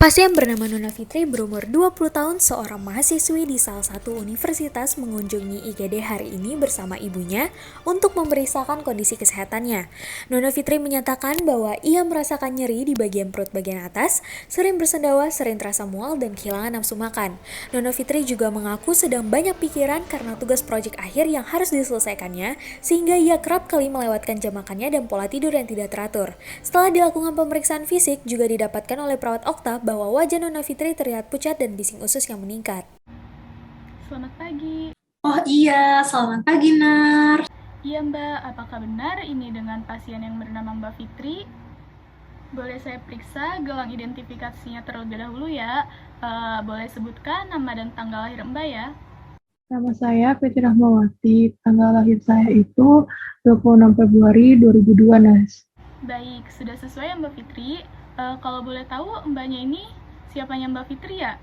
Pasien bernama Nona Fitri berumur 20 tahun, seorang mahasiswi di salah satu universitas mengunjungi IGD hari ini bersama ibunya untuk memeriksakan kondisi kesehatannya. Nona Fitri menyatakan bahwa ia merasakan nyeri di bagian perut bagian atas, sering bersendawa, sering terasa mual, dan kehilangan nafsu makan. Nona Fitri juga mengaku sedang banyak pikiran karena tugas proyek akhir yang harus diselesaikannya, sehingga ia kerap kali melewatkan jam makannya dan pola tidur yang tidak teratur. Setelah dilakukan pemeriksaan fisik, juga didapatkan oleh perawat Okta bahwa wajah Nona Fitri terlihat pucat dan bising usus yang meningkat. Selamat pagi. Oh iya, selamat pagi Nar. Iya Mbak, apakah benar ini dengan pasien yang bernama Mbak Fitri? Boleh saya periksa gelang identifikasinya terlebih dahulu ya. Boleh sebutkan nama dan tanggal lahir Mbak ya. Nama saya Fitri Rahmawati, tanggal lahir saya itu 26 Februari 2002, Nas. Baik, sudah sesuai ya Mbak Fitri. Kalau boleh tahu Mbaknya ini siapanya Mbak Fitri ya?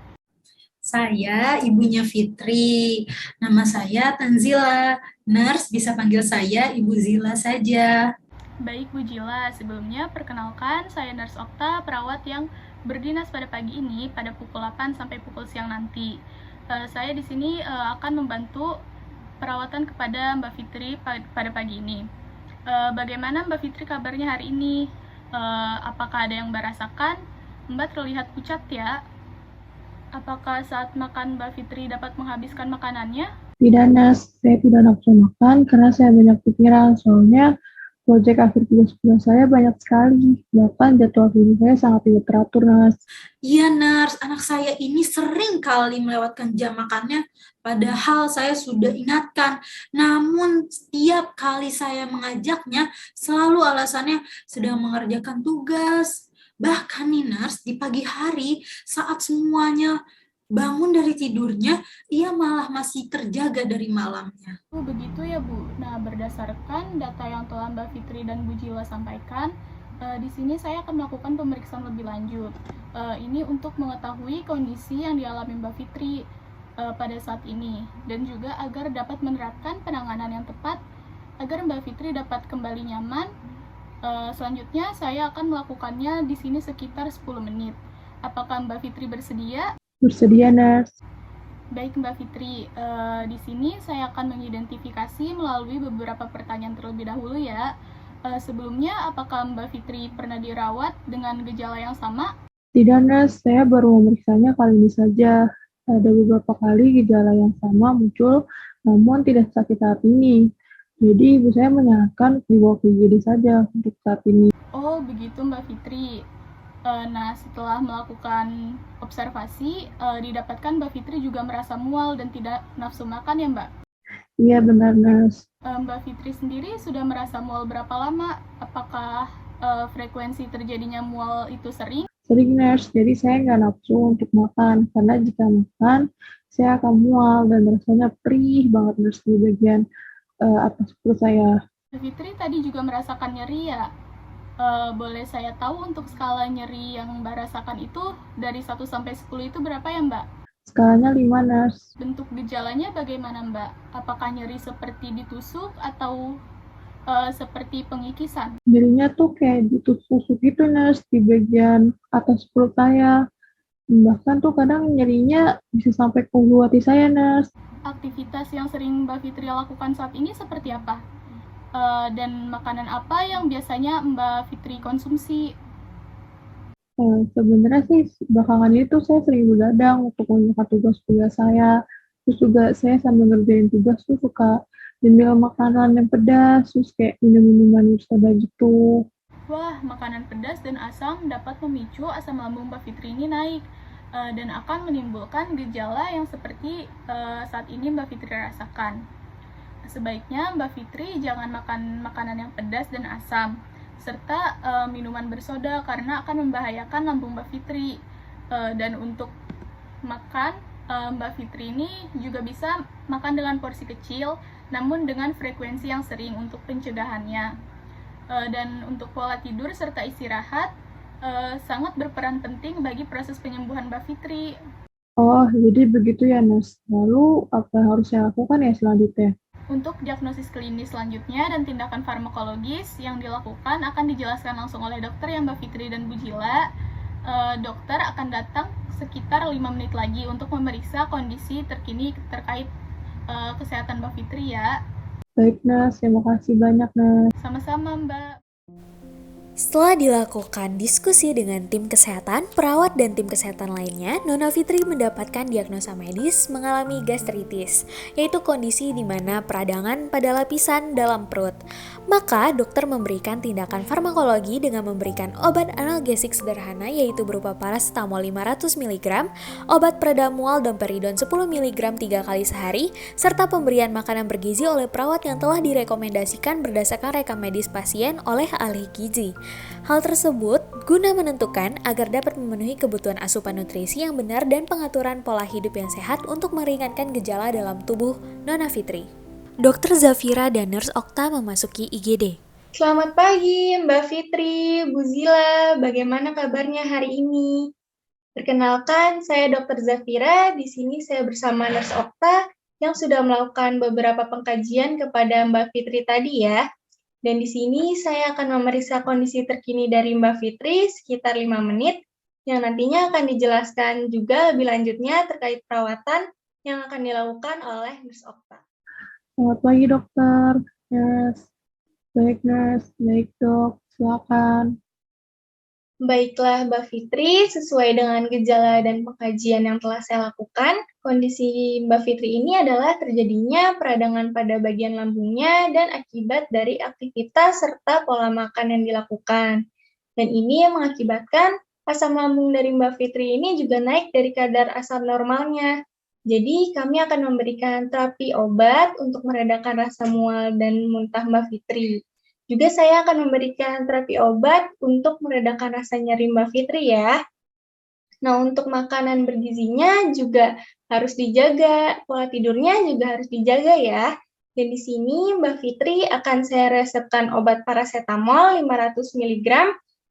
Saya ibunya Fitri. Nama saya Tanzila. Nars bisa panggil saya Ibu Zila saja. Baik Bu Jila, sebelumnya perkenalkan saya Nurse Okta, perawat yang berdinas pada pagi ini pada pukul 8 sampai pukul siang nanti. Saya di sini akan membantu perawatan kepada Mbak Fitri pada pagi ini. Bagaimana Mbak Fitri kabarnya hari ini? Apakah ada yang Mbak rasakan? Mbak terlihat pucat ya. Apakah saat makan Mbak Fitri dapat menghabiskan makanannya? Tidak, Nas. Saya tidak nafsu makan karena saya banyak pikiran. Soalnya proyek akhir tugas saya banyak sekali. Bahkan jadwal tidur saya sangat tidak teratur, Nas. Iya Nars, anak saya ini sering kali melewatkan jam makannya, padahal saya sudah ingatkan. Namun setiap kali saya mengajaknya, selalu alasannya sedang mengerjakan tugas. Bahkan nih Nars, di pagi hari saat semuanya bangun dari tidurnya, ia malah masih terjaga dari malamnya. Begitu ya Bu. Nah, berdasarkan data yang telah Mbak Fitri dan Bu Jila sampaikan, di sini saya akan melakukan pemeriksaan lebih lanjut. Ini untuk mengetahui kondisi yang dialami Mbak Fitri pada saat ini, dan juga agar dapat menerapkan penanganan yang tepat agar Mbak Fitri dapat kembali nyaman. Selanjutnya saya akan melakukannya di sini sekitar 10 menit. Apakah Mbak Fitri bersedia? Bersedia, Nas. Baik Mbak Fitri, di sini saya akan mengidentifikasi melalui beberapa pertanyaan terlebih dahulu ya. Sebelumnya, apakah Mbak Fitri pernah dirawat dengan gejala yang sama? Tidak, Nas. Saya baru memeriksanya kali ini saja. Ada beberapa kali gejala yang sama muncul, namun tidak sakit saat ini. Jadi ibu saya menyarankan dibawa ke IGD saja untuk saat ini. Oh, begitu Mbak Fitri. Nah, setelah melakukan observasi, didapatkan Mbak Fitri juga merasa mual dan tidak nafsu makan ya Mbak? Iya, benar, Nas. Mbak Fitri sendiri sudah merasa mual berapa lama? Apakah frekuensi terjadinya mual itu sering? Sering, Nas. Jadi saya nggak nafsu untuk makan, karena jika makan, saya akan mual dan rasanya perih banget, Nas, di bagian atas perut saya. Mbak Fitri tadi juga merasakan nyeri ya? Boleh saya tahu untuk skala nyeri yang Mbak rasakan itu dari 1 sampai 10 itu berapa ya Mbak? Skalanya 5, Nas. Bentuk gejalanya bagaimana Mbak? Apakah nyeri seperti ditusuk atau seperti pengikisan? Nyerinya tuh kayak ditusuk gitu, Nas, di bagian atas perut saya. Bahkan tuh kadang nyerinya bisa sampai ke ulu hati saya, Nas. Aktivitas yang sering Mbak Fitri lakukan saat ini seperti apa? Dan makanan apa yang biasanya Mbak Fitri konsumsi? Sebenarnya sih belakangan ini tuh saya sering begadang untuk mengerjakan tugas-tugas saya. Terus juga saya sambil ngerjain tugas tuh suka nyemil makanan yang pedas, terus kayak minum-minum manis soda gitu. Wah, makanan pedas dan asam dapat memicu asam lambung Mbak Fitri ini naik dan akan menimbulkan gejala yang seperti saat ini Mbak Fitri rasakan. Sebaiknya Mbak Fitri jangan makan makanan yang pedas dan asam, serta minuman bersoda karena akan membahayakan lambung Mbak Fitri. Dan untuk makan, Mbak Fitri ini juga bisa makan dengan porsi kecil, namun dengan frekuensi yang sering untuk pencegahannya. Dan untuk pola tidur serta istirahat sangat berperan penting bagi proses penyembuhan Mbak Fitri. Oh, jadi begitu ya, Nas. Lalu apa yang harus saya lakukan ya selanjutnya? Untuk diagnosis klinis selanjutnya dan tindakan farmakologis yang dilakukan akan dijelaskan langsung oleh dokter yang Mbak Fitri dan Bu Jila. dokter akan datang sekitar 5 menit lagi untuk memeriksa kondisi terkini terkait kesehatan Mbak Fitri ya. Baik, Nas. Terima kasih banyak, Nas. Sama-sama, Mbak. Setelah dilakukan diskusi dengan tim kesehatan, perawat dan tim kesehatan lainnya, Nona Fitri mendapatkan diagnosa medis mengalami gastritis, yaitu kondisi di mana peradangan pada lapisan dalam perut. Maka dokter memberikan tindakan farmakologi dengan memberikan obat analgesik sederhana yaitu berupa paracetamol 500 mg, obat pereda mual domperidon 10 mg 3 kali sehari, serta pemberian makanan bergizi oleh perawat yang telah direkomendasikan berdasarkan rekam medis pasien oleh ahli gizi. Hal tersebut guna menentukan agar dapat memenuhi kebutuhan asupan nutrisi yang benar dan pengaturan pola hidup yang sehat untuk meringankan gejala dalam tubuh Nona Fitri. Dr. Zafira dan Nurse Okta memasuki IGD. Selamat pagi Mbak Fitri, Bu Zila, bagaimana kabarnya hari ini? Perkenalkan, saya Dr. Zafira, di sini saya bersama Nurse Okta yang sudah melakukan beberapa pengkajian kepada Mbak Fitri tadi ya. Dan di sini saya akan memeriksa kondisi terkini dari Mbak Fitri sekitar 5 menit, yang nantinya akan dijelaskan juga lebih lanjutnya terkait perawatan yang akan dilakukan oleh Nurse Okta. Selamat pagi, dokter. Nas. Baik, Nas. Baik, dok. Silakan. Baiklah Mbak Fitri, sesuai dengan gejala dan pengkajian yang telah saya lakukan, kondisi Mbak Fitri ini adalah terjadinya peradangan pada bagian lambungnya dan akibat dari aktivitas serta pola makan yang dilakukan. Dan ini yang mengakibatkan asam lambung dari Mbak Fitri ini juga naik dari kadar asam normalnya. Jadi kami akan memberikan terapi obat untuk meredakan rasa mual dan muntah Mbak Fitri. Juga saya akan memberikan terapi obat untuk meredakan rasa nyeri Mbak Fitri ya. Nah, untuk makanan bergizinya juga harus dijaga, pola tidurnya juga harus dijaga ya. Dan di sini Mbak Fitri akan saya resepkan obat paracetamol 500 mg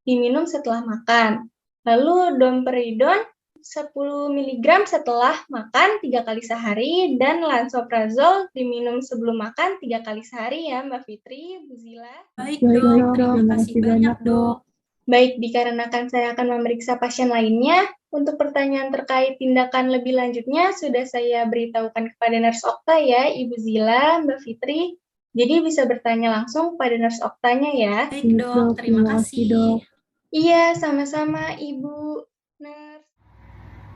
diminum setelah makan. Lalu domperidon 10 mg setelah makan 3 kali sehari, dan lansoprazol diminum sebelum makan 3 kali sehari ya Mbak Fitri, Bu Zila. Baik, Baik, dok. dok. Terima Terima kasih kasih banyak, banyak, dok. Baik, dikarenakan saya akan memeriksa pasien lainnya, untuk pertanyaan terkait tindakan lebih lanjutnya sudah saya beritahukan kepada Nurse Okta ya, Ibu Zila, Mbak Fitri. Jadi bisa bertanya langsung pada Nurse Oktanya ya. Baik, dok. Terima kasih. dok. Iya, sama-sama Ibu Nurse.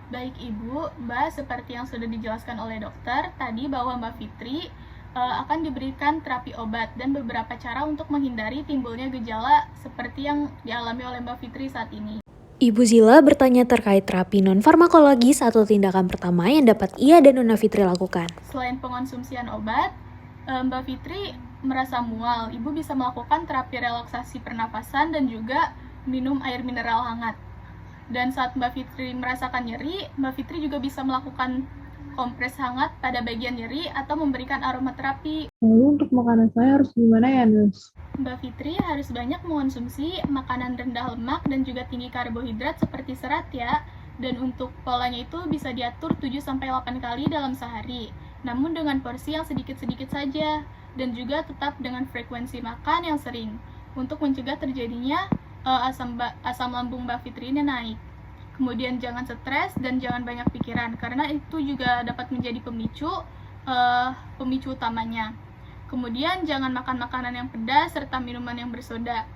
Baik Ibu, Mbak, seperti yang sudah dijelaskan oleh dokter tadi bahwa Mbak Fitri akan diberikan terapi obat dan beberapa cara untuk menghindari timbulnya gejala seperti yang dialami oleh Mbak Fitri saat ini. Ibu Zila bertanya terkait terapi non-farmakologis atau tindakan pertama yang dapat ia dan Nona Fitri lakukan. Selain pengonsumsian obat, Mbak Fitri merasa mual, Ibu bisa melakukan terapi relaksasi pernafasan dan juga minum air mineral hangat. Dan saat Mbak Fitri merasakan nyeri, Mbak Fitri juga bisa melakukan kompres hangat pada bagian nyeri atau memberikan aromaterapi. Lalu untuk makanan saya harus gimana ya, Nus? Mbak Fitri harus banyak mengonsumsi makanan rendah lemak dan juga tinggi karbohidrat seperti serat ya. Dan untuk polanya itu bisa diatur 7-8 kali dalam sehari. Namun dengan porsi yang sedikit-sedikit saja. Dan juga tetap dengan frekuensi makan yang sering. Untuk mencegah terjadinya asam lambung Mbak Fitri ini naik. Kemudian jangan stres dan jangan banyak pikiran karena itu juga dapat menjadi pemicu utamanya. Kemudian jangan makan makanan yang pedas serta minuman yang bersoda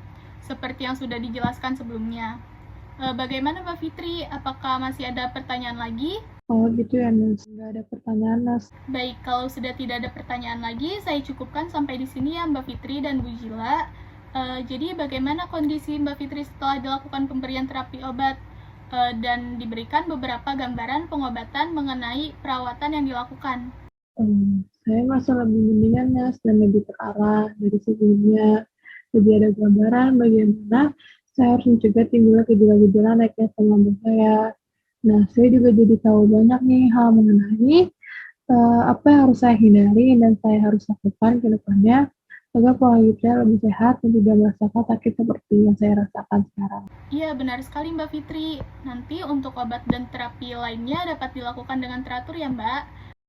seperti yang sudah dijelaskan sebelumnya. Bagaimana Mbak Fitri? Apakah masih ada pertanyaan lagi? Oh gitu ya, Nus. Nggak ada pertanyaan, Nus. Baik, kalau sudah tidak ada pertanyaan lagi, saya cukupkan sampai di sini ya Mbak Fitri dan Bu Zila. Jadi bagaimana kondisi Mbak Fitri setelah dilakukan pemberian terapi obat dan diberikan beberapa gambaran pengobatan mengenai perawatan yang dilakukan? Saya merasa lebih mendingan, Nus, dan lebih terarah dari sebelumnya. Lebih ada gambaran bagaimana saya harus mencegah timbulnya gejala-gejala naiknya asam lambung saya. Nah, saya juga jadi tahu banyak nih hal mengenai apa yang harus saya hindari dan saya harus lakukan ke depannya agar pola hidup saya lebih sehat dan tidak merasakan sakit seperti yang saya rasakan sekarang. Iya, benar sekali Mbak Fitri. Nanti untuk obat dan terapi lainnya dapat dilakukan dengan teratur ya Mbak.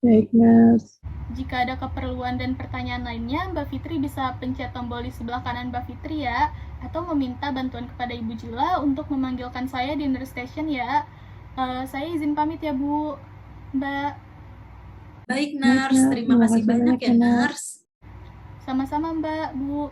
Baik, Nus. Jika ada keperluan dan pertanyaan lainnya, Mbak Fitri bisa pencet tombol di sebelah kanan Mbak Fitri ya. atau meminta bantuan kepada Ibu Jila untuk memanggilkan saya di nurse station ya. Saya izin pamit ya Bu, Mbak. Baik, Nurse. Terima kasih banyak ya, Nurse. Sama-sama Mbak, Bu.